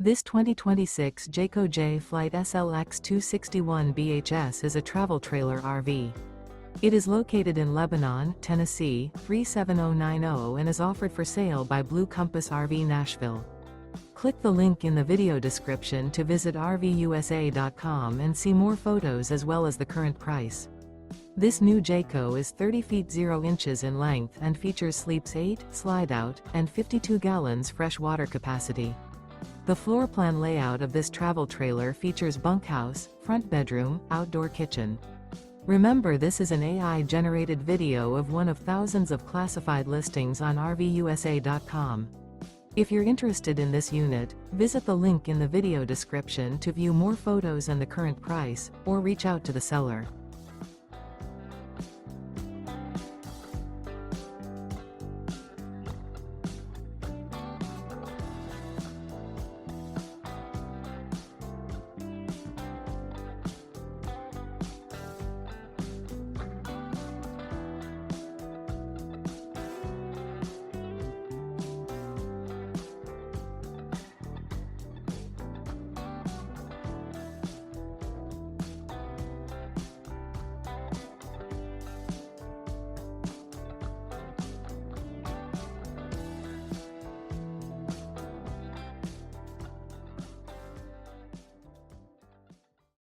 This 2026 Jayco Jay Flight SLX 261 BHS is a travel trailer RV. It is located in Lebanon, Tennessee, 37090 and is offered for sale by Blue Compass RV Nashville. Click the link in the video description to visit RVUSA.com and see more photos as well as the current price. This new Jayco is 30 feet 0 inches in length and features sleeps 8, Slideout, and 52 gallons fresh water capacity. The floor plan layout of this travel trailer features bunkhouse, front bedroom, outdoor kitchen. Remember, this is an AI-generated video of one of thousands of classified listings on RVUSA.com. If you're interested in this unit, visit the link in the video description to view more photos and the current price, or reach out to the seller.